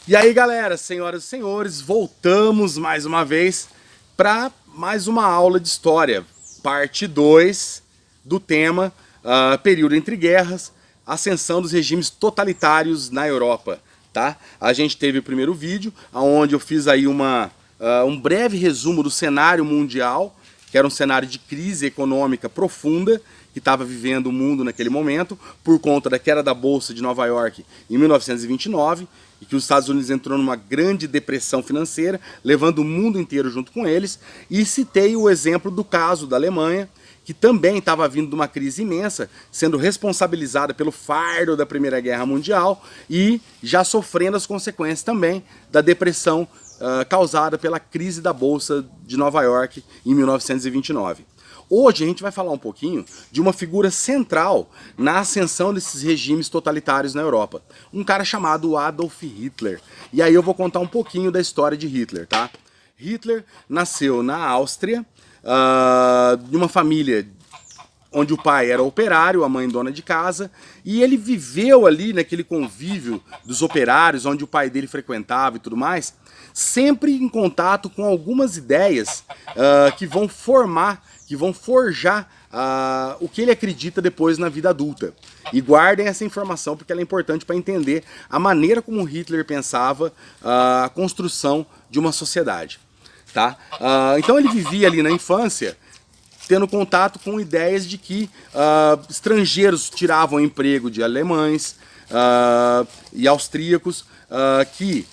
E aí galera, senhoras e senhores, voltamos mais uma vez para mais uma aula de história, parte 2 do tema período entre guerras, ascensão dos regimes totalitários na Europa, tá? A gente teve o primeiro vídeo, onde eu fiz aí um breve resumo do cenário mundial, que era um cenário de crise econômica profunda, que estava vivendo o mundo naquele momento, por conta da queda da Bolsa de Nova York em 1929, e que os Estados Unidos entrou numa grande depressão financeira, levando o mundo inteiro junto com eles, e citei o exemplo do caso da Alemanha, que também estava vindo de uma crise imensa, sendo responsabilizada pelo fardo da Primeira Guerra Mundial e já sofrendo as consequências também da depressão causada pela crise da Bolsa de Nova York em 1929. Hoje a gente vai falar um pouquinho de uma figura central na ascensão desses regimes totalitários na Europa. Um cara chamado Adolf Hitler. E aí eu vou contar um pouquinho da história de Hitler, tá? Hitler nasceu na Áustria, de uma família onde o pai era operário, a mãe dona de casa, e ele viveu ali naquele convívio dos operários, onde o pai dele frequentava e tudo mais, sempre em contato com algumas ideias que vão forjar o que ele acredita depois na vida adulta. E guardem essa informação porque ela é importante para entender a maneira como Hitler pensava a construção de uma sociedade. Tá? Então ele vivia ali na infância tendo contato com ideias de que estrangeiros tiravam emprego de alemães e austríacos, que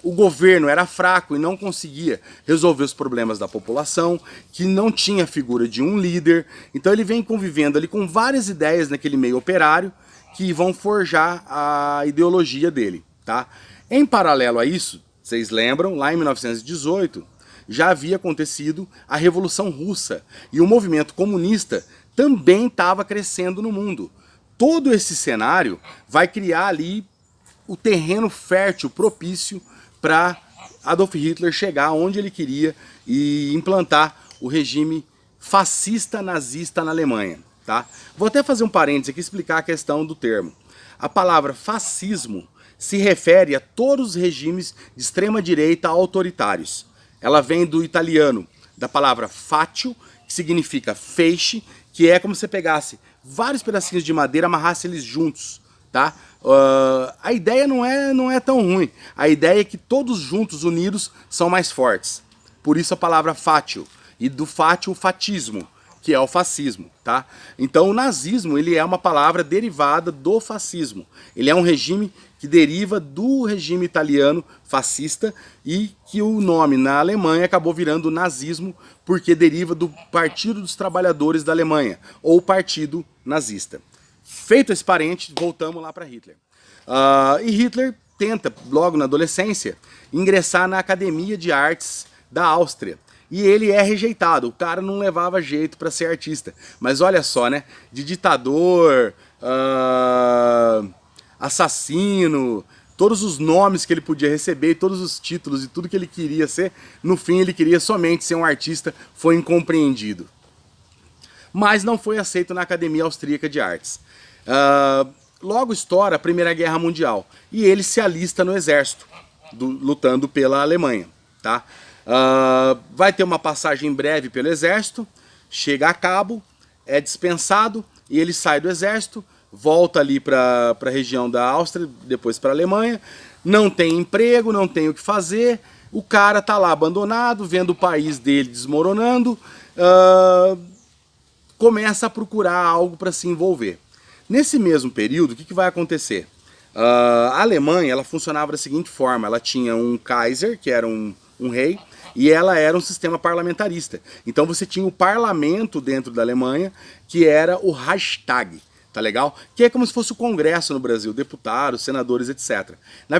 o governo era fraco e não conseguia resolver os problemas da população, que não tinha figura de um líder. Então ele vem convivendo ali com várias ideias naquele meio operário que vão forjar a ideologia dele. Tá? Em paralelo a isso, vocês lembram, lá em 1918, já havia acontecido a Revolução Russa e o movimento comunista também estava crescendo no mundo. Todo esse cenário vai criar ali o terreno fértil, propício para Adolf Hitler chegar onde ele queria e implantar o regime fascista nazista na Alemanha. Tá? Vou até fazer um parênteses aqui e explicar a questão do termo. A palavra fascismo se refere a todos os regimes de extrema-direita autoritários. Ela vem do italiano, da palavra fatio, que significa feixe, que é como se você pegasse vários pedacinhos de madeira e amarrasse eles juntos. Tá? A ideia não é tão ruim. A ideia é que todos juntos, unidos, são mais fortes. Por isso a palavra fatio. E do fatio, o fatismo, que é o fascismo. Tá? Então o nazismo ele é uma palavra derivada do fascismo. Ele é um regime que deriva do regime italiano fascista e que o nome na Alemanha acabou virando nazismo porque deriva do Partido dos Trabalhadores da Alemanha, ou Partido Nazista. Feito esse parente, voltamos lá para Hitler. E Hitler tenta, logo na adolescência, ingressar na Academia de Artes da Áustria. E ele é rejeitado, o cara não levava jeito para ser artista. Mas olha só, né? De ditador, assassino, todos os nomes que ele podia receber, todos os títulos e tudo que ele queria ser, no fim ele queria somente ser um artista, foi incompreendido. Mas não foi aceito na Academia Austríaca de Artes. Logo estoura a Primeira Guerra Mundial e ele se alista no exército, lutando pela Alemanha. Tá? Vai ter uma passagem breve pelo exército, chega a cabo, é dispensado e ele sai do exército, volta ali para a região da Áustria, depois para a Alemanha, não tem emprego, não tem o que fazer, o cara tá lá abandonado, vendo o país dele desmoronando, começa a procurar algo para se envolver. Nesse mesmo período, o que vai acontecer? A Alemanha ela funcionava da seguinte forma, ela tinha um Kaiser, que era um rei, e ela era um sistema parlamentarista. Então você tinha o parlamento dentro da Alemanha, que era o Reichstag. Tá legal? Que é como se fosse o Congresso no Brasil, deputados, senadores, etc.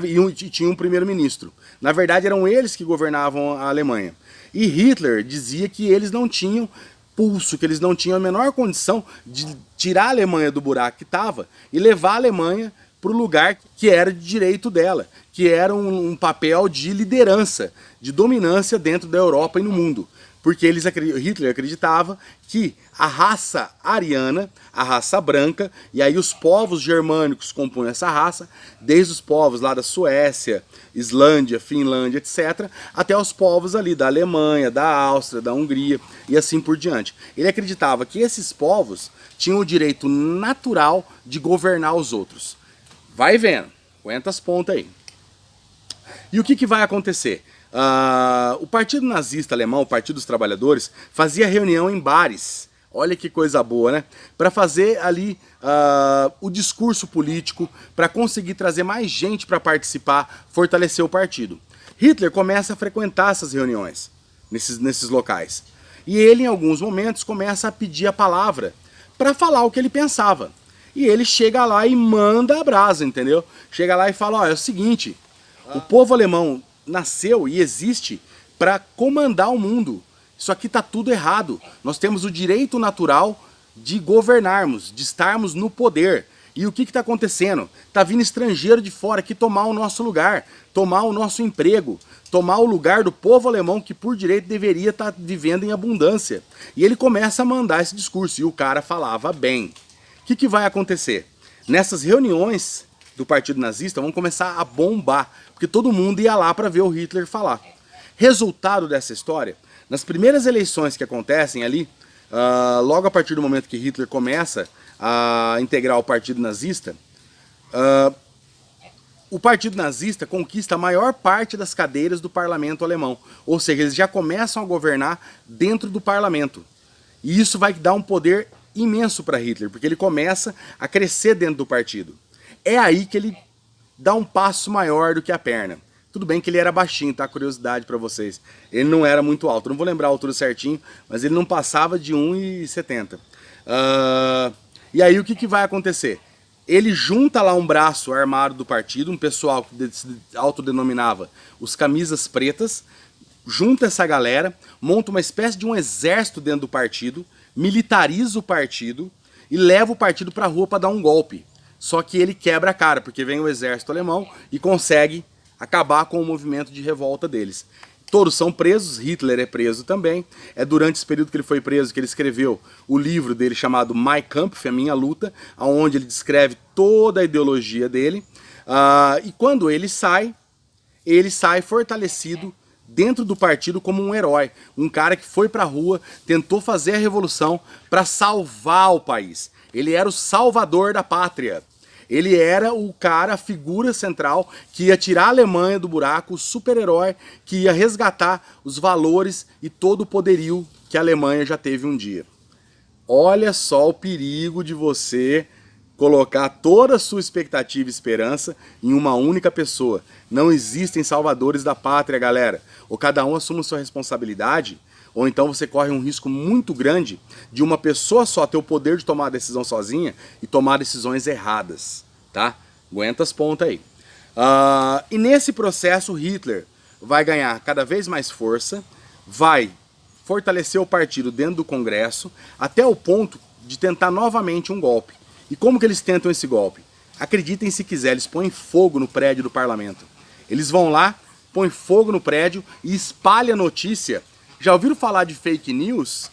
E tinha um primeiro-ministro. Na verdade, eram eles que governavam a Alemanha. E Hitler dizia que eles não tinham pulso, que eles não tinham a menor condição de tirar a Alemanha do buraco que estava e levar a Alemanha para o lugar que era de direito dela, que era um papel de liderança, de dominância dentro da Europa e no mundo. porque Hitler acreditava que a raça ariana, a raça branca, e aí os povos germânicos compunham essa raça, desde os povos lá da Suécia, Islândia, Finlândia, etc., até os povos ali da Alemanha, da Áustria, da Hungria e assim por diante. Ele acreditava que esses povos tinham o direito natural de governar os outros. Vai vendo, aguenta as pontas aí. E o que vai acontecer? O Partido Nazista Alemão, o Partido dos Trabalhadores, fazia reunião em bares. Olha que coisa boa, né? Para fazer ali o discurso político, para conseguir trazer mais gente para participar, fortalecer o partido. Hitler começa a frequentar essas reuniões, nesses locais. E ele, em alguns momentos, começa a pedir a palavra para falar o que ele pensava. E ele chega lá e manda a brasa, entendeu? Chega lá e fala, ó, é o seguinte, o povo alemão nasceu e existe para comandar o mundo. Isso aqui tá tudo errado. Nós temos o direito natural de governarmos, de estarmos no poder. E o que está acontecendo? Tá vindo estrangeiro de fora aqui tomar o nosso lugar, tomar o nosso emprego, tomar o lugar do povo alemão que por direito deveria estar vivendo em abundância. E ele começa a mandar esse discurso e o cara falava bem. O que vai acontecer? Nessas reuniões do Partido Nazista vão começar a bombar, porque todo mundo ia lá para ver o Hitler falar. Resultado dessa história, nas primeiras eleições que acontecem ali, logo a partir do momento que Hitler começa a integrar o Partido Nazista, o Partido Nazista conquista a maior parte das cadeiras do parlamento alemão. Ou seja, eles já começam a governar dentro do parlamento. E isso vai dar um poder imenso para Hitler, porque ele começa a crescer dentro do partido. É aí que ele dá um passo maior do que a perna. Tudo bem que ele era baixinho, tá? Curiosidade para vocês. Ele não era muito alto, não vou lembrar a altura certinho, mas ele não passava de 1,70. E aí o que vai acontecer? Ele junta lá um braço armado do partido, um pessoal que se autodenominava os camisas pretas, junta essa galera, monta uma espécie de um exército dentro do partido, militariza o partido e leva o partido para a rua para dar um golpe. Só que ele quebra a cara, porque vem o exército alemão e consegue acabar com o movimento de revolta deles. Todos são presos, Hitler é preso também. É durante esse período que ele foi preso que ele escreveu o livro dele chamado Mein Kampf, A Minha Luta, onde ele descreve toda a ideologia dele. E quando ele sai fortalecido dentro do partido como um herói. Um cara que foi pra rua, tentou fazer a revolução para salvar o país. Ele era o salvador da pátria. Ele era o cara, a figura central que ia tirar a Alemanha do buraco, o super-herói que ia resgatar os valores e todo o poderio que a Alemanha já teve um dia. Olha só o perigo de você colocar toda a sua expectativa e esperança em uma única pessoa. Não existem salvadores da pátria, galera. Ou cada um assume sua responsabilidade, ou então você corre um risco muito grande de uma pessoa só ter o poder de tomar a decisão sozinha e tomar decisões erradas, tá? Aguenta as pontas aí. E nesse processo Hitler vai ganhar cada vez mais força, vai fortalecer o partido dentro do Congresso, até o ponto de tentar novamente um golpe. E como que eles tentam esse golpe? Acreditem se quiser, eles põem fogo no prédio do parlamento. Eles vão lá, põem fogo no prédio e espalham a notícia. Já ouviram falar de fake news?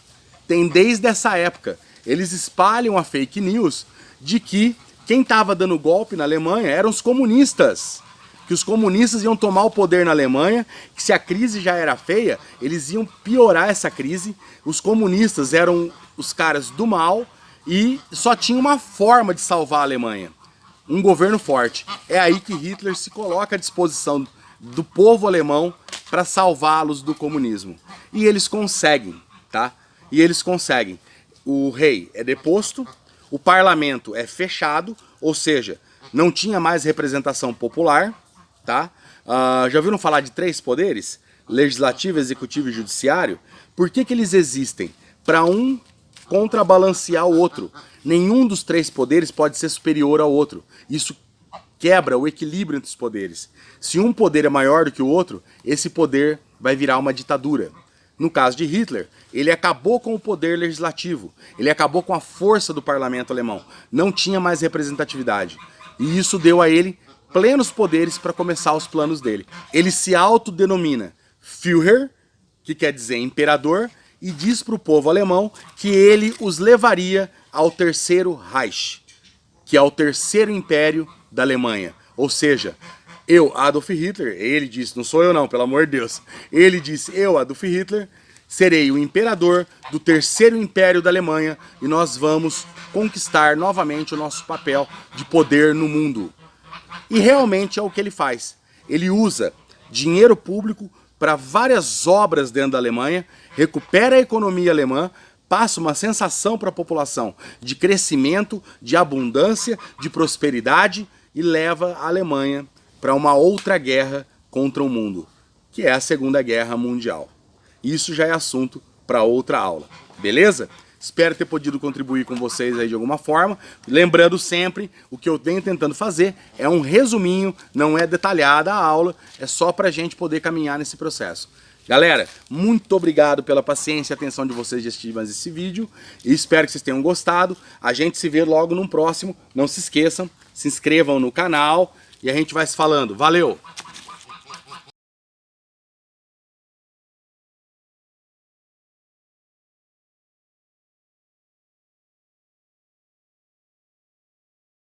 Tem desde essa época. Eles espalham a fake news de que quem estava dando golpe na Alemanha eram os comunistas. Que os comunistas iam tomar o poder na Alemanha, que se a crise já era feia, eles iam piorar essa crise. Os comunistas eram os caras do mal e só tinha uma forma de salvar a Alemanha. Um governo forte. É aí que Hitler se coloca à disposição do povo alemão para salvá-los do comunismo. E eles conseguem, tá? E eles conseguem. O rei é deposto, o parlamento é fechado, ou seja, não tinha mais representação popular, tá? Já ouviram falar de 3 poderes? Legislativo, executivo e judiciário? Por que eles existem? Para um contrabalancear o outro. Nenhum dos 3 poderes pode ser superior ao outro. Isso quebra o equilíbrio entre os poderes. Se um poder é maior do que o outro, esse poder vai virar uma ditadura. No caso de Hitler, ele acabou com o poder legislativo, ele acabou com a força do parlamento alemão, não tinha mais representatividade. E isso deu a ele plenos poderes para começar os planos dele. Ele se autodenomina Führer, que quer dizer imperador, e diz para o povo alemão que ele os levaria ao Terceiro Reich, que é o terceiro império da Alemanha. Ou seja, eu, Adolf Hitler, ele disse, não sou eu não, pelo amor de Deus, ele disse, eu, Adolf Hitler, serei o imperador do terceiro império da Alemanha e nós vamos conquistar novamente o nosso papel de poder no mundo. E realmente é o que ele faz. Ele usa dinheiro público para várias obras dentro da Alemanha, recupera a economia alemã, passa uma sensação para a população de crescimento, de abundância, de prosperidade e leva a Alemanha para uma outra guerra contra o mundo, que é a Segunda Guerra Mundial. Isso já é assunto para outra aula, beleza? Espero ter podido contribuir com vocês aí de alguma forma. Lembrando sempre, o que eu venho tentando fazer é um resuminho, não é detalhada a aula, é só para a gente poder caminhar nesse processo. Galera, muito obrigado pela paciência e atenção de vocês de assistir mais esse vídeo. E espero que vocês tenham gostado. A gente se vê logo num próximo. Não se esqueçam, se inscrevam no canal e a gente vai se falando. Valeu!